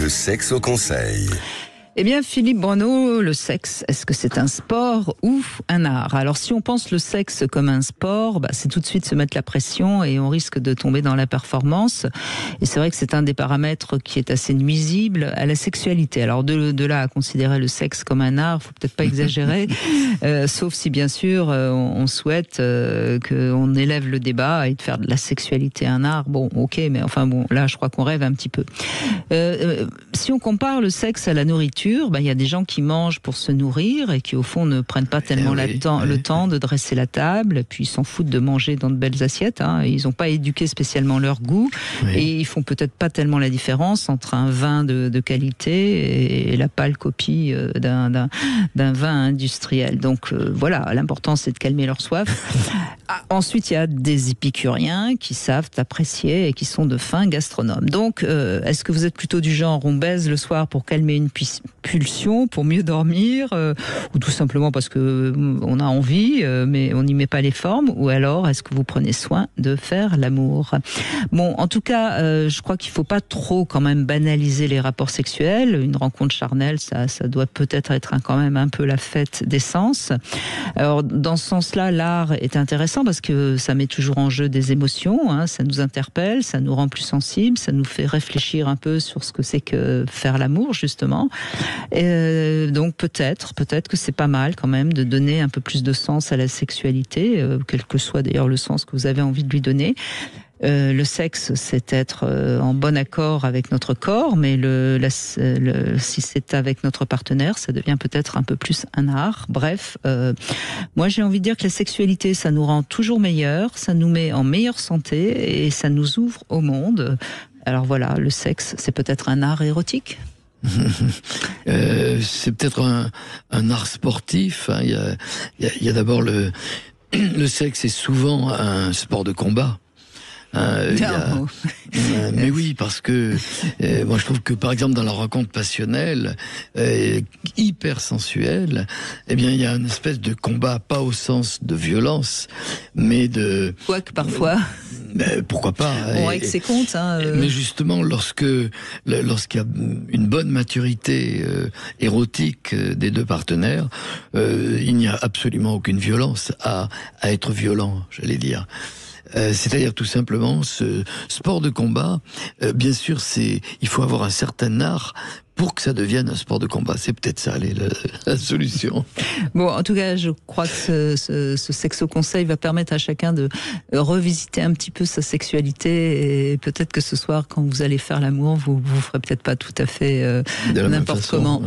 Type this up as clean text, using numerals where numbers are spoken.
Le sexe au conseil. Eh bien, Philippe Bruneau, le sexe, est-ce que c'est un sport ou un art? Alors, si on pense le sexe comme un sport, c'est tout de suite se mettre la pression et on risque de tomber dans la performance. Et c'est vrai que c'est un des paramètres qui est assez nuisible à la sexualité. Alors, de là à considérer le sexe comme un art, faut peut-être pas exagérer, sauf si, bien sûr, on souhaite qu'on élève le débat et de faire de la sexualité un art. Bon, ok, mais enfin bon, là, je crois qu'on rêve un petit peu. Si on compare le sexe à la nourriture, il y a des gens qui mangent pour se nourrir et qui au fond ne prennent pas tellement le temps de dresser la table, puis ils s'en foutent de manger dans de belles assiettes, ils n'ont pas éduqué spécialement leur goût, et ils font peut-être pas tellement la différence entre un vin de qualité et la pâle copie d'un vin industriel. Donc voilà, l'important c'est de calmer leur soif. Ensuite, il y a des épicuriens qui savent apprécier et qui sont de fins gastronomes. Donc, est-ce que vous êtes plutôt du genre on baise le soir pour calmer une pulsion, pour mieux dormir, ou tout simplement parce que on a envie, mais on n'y met pas les formes, ou alors est-ce que vous prenez soin de faire l'amour? Bon, en tout cas, je crois qu'il faut pas trop quand même banaliser les rapports sexuels. Une rencontre charnelle, ça doit peut-être être quand même un peu la fête des sens. Alors, dans ce sens-là, l'art est intéressant parce que ça met toujours en jeu des émotions, ça nous interpelle, ça nous rend plus sensibles, ça nous fait réfléchir un peu sur ce que c'est que faire l'amour, justement. Donc peut-être que c'est pas mal quand même de donner un peu plus de sens à la sexualité, quel que soit d'ailleurs le sens que vous avez envie de lui donner. Le sexe, c'est être en bon accord avec notre corps, mais si c'est avec notre partenaire, ça devient peut-être un peu plus un art. Bref, moi j'ai envie de dire que la sexualité, ça nous rend toujours meilleurs, ça nous met en meilleure santé et ça nous ouvre au monde. Alors voilà, le sexe, c'est peut-être un art érotique. C'est peut-être un art sportif. Il y a d'abord le sexe est souvent un sport de combat. Mais oui, parce que moi je trouve que par exemple dans la rencontre passionnelle, hyper sensuelle, il y a une espèce de combat, pas au sens de violence, mais de... Quoique parfois... pourquoi pas. On règle ses comptes. Mais justement, lorsqu'il y a une bonne maturité érotique des deux partenaires, il n'y a absolument aucune violence à être violent, j'allais dire. C'est-à-dire tout simplement ce sport de combat, bien sûr il faut avoir un certain art pour que ça devienne un sport de combat. C'est peut-être ça la solution. Bon, en tout cas, je crois que ce sexo conseil va permettre à chacun de revisiter un petit peu sa sexualité, et peut-être que ce soir, quand vous allez faire l'amour, vous ferez peut-être pas tout à fait n'importe comment.